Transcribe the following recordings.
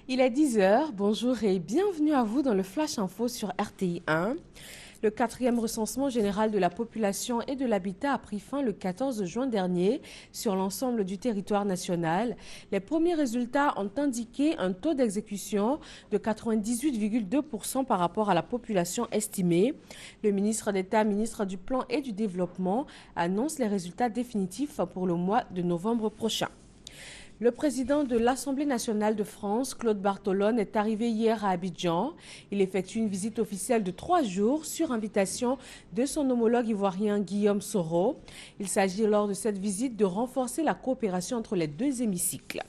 Il est 10 heures, bonjour et bienvenue à vous dans le Flash Info sur RTI 1. Le 4e recensement général de la population et de l'habitat a pris fin le 14 juin dernier sur l'ensemble du territoire national. Les premiers résultats ont indiqué un taux d'exécution de 98,2% par rapport à la population estimée. Le ministre d'État, ministre du Plan et du Développement, annonce les résultats définitifs pour le mois de novembre prochain. Le président de l'Assemblée nationale de France, Claude Bartolone, est arrivé hier à Abidjan. Il effectue une visite officielle de 3 jours sur invitation de son homologue ivoirien Guillaume Soro. Il s'agit lors de cette visite de renforcer la coopération entre les deux hémicycles.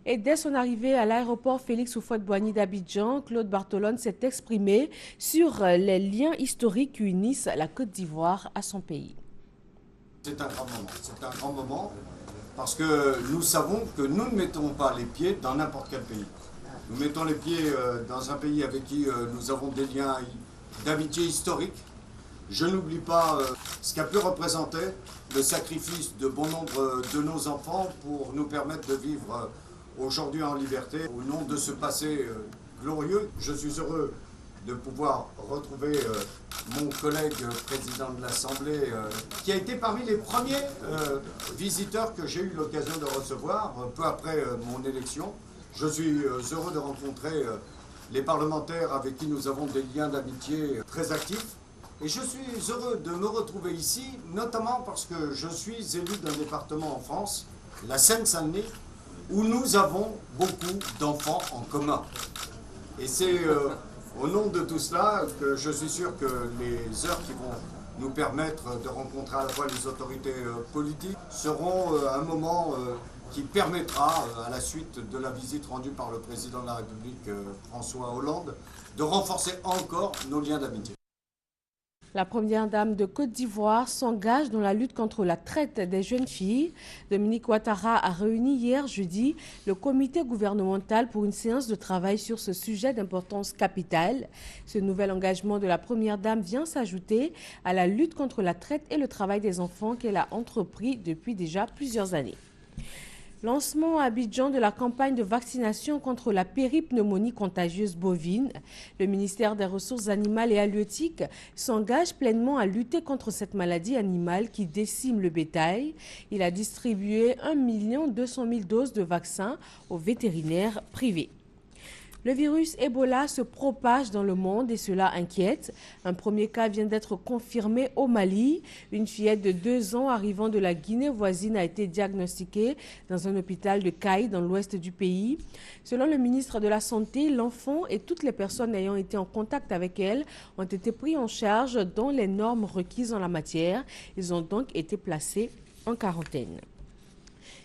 Et dès son arrivée à l'aéroport Félix Houphouët-Boigny d'Abidjan, Claude Bartolone s'est exprimé sur les liens historiques qui unissent la Côte d'Ivoire à son pays. C'est un grand moment. C'est un grand moment. Parce que nous savons que nous ne mettons pas les pieds dans n'importe quel pays. Nous mettons les pieds dans un pays avec qui nous avons des liens d'amitié historique. Je n'oublie pas ce qu'a pu représenter le sacrifice de bon nombre de nos enfants pour nous permettre de vivre aujourd'hui en liberté au nom de ce passé glorieux. Je suis heureux de pouvoir retrouver mon collègue président de l'Assemblée, qui a été parmi les premiers visiteurs que j'ai eu l'occasion de recevoir peu après mon élection. Je suis heureux de rencontrer les parlementaires avec qui nous avons des liens d'amitié très actifs. Et je suis heureux de me retrouver ici, notamment parce que je suis élu d'un département en France, la Seine-Saint-Denis, où nous avons beaucoup d'enfants en commun. Et c'est au nom de tout cela, que je suis sûr que les heures qui vont nous permettre de rencontrer à la fois les autorités politiques seront un moment qui permettra, à la suite de la visite rendue par le président de la République, François Hollande, de renforcer encore nos liens d'amitié. La première dame de Côte d'Ivoire s'engage dans la lutte contre la traite des jeunes filles. Dominique Ouattara a réuni hier jeudi le comité gouvernemental pour une séance de travail sur ce sujet d'importance capitale. Ce nouvel engagement de la première dame vient s'ajouter à la lutte contre la traite et le travail des enfants qu'elle a entrepris depuis déjà plusieurs années. Lancement à Abidjan de la campagne de vaccination contre la péripneumonie contagieuse bovine. Le ministère des Ressources animales et halieutiques s'engage pleinement à lutter contre cette maladie animale qui décime le bétail. Il a distribué 1 200 000 doses de vaccins aux vétérinaires privés. Le virus Ebola se propage dans le monde et cela inquiète. Un premier cas vient d'être confirmé au Mali. Une fillette de 2 ans arrivant de la Guinée voisine a été diagnostiquée dans un hôpital de Caille dans l'ouest du pays. Selon le ministre de la Santé, l'enfant et toutes les personnes ayant été en contact avec elle ont été pris en charge dans les normes requises en la matière. Ils ont donc été placés en quarantaine.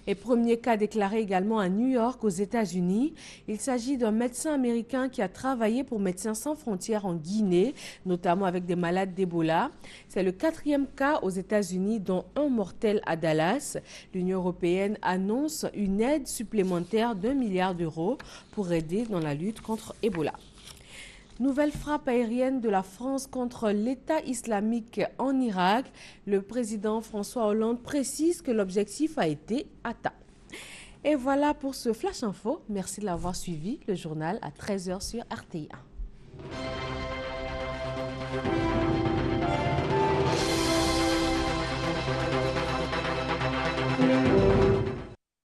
Et premier cas déclaré également à New York, aux États-Unis. Il s'agit d'un médecin américain qui a travaillé pour Médecins sans frontières en Guinée, notamment avec des malades d'Ebola. C'est le 4e cas aux États-Unis, dont un mortel à Dallas. L'Union européenne annonce une aide supplémentaire d'1 milliard d'euros pour aider dans la lutte contre Ebola. Nouvelle frappe aérienne de la France contre l'État islamique en Irak. Le président François Hollande précise que l'objectif a été atteint. Et voilà pour ce Flash Info. Merci de l'avoir suivi. Le journal à 13 h sur RTI 1.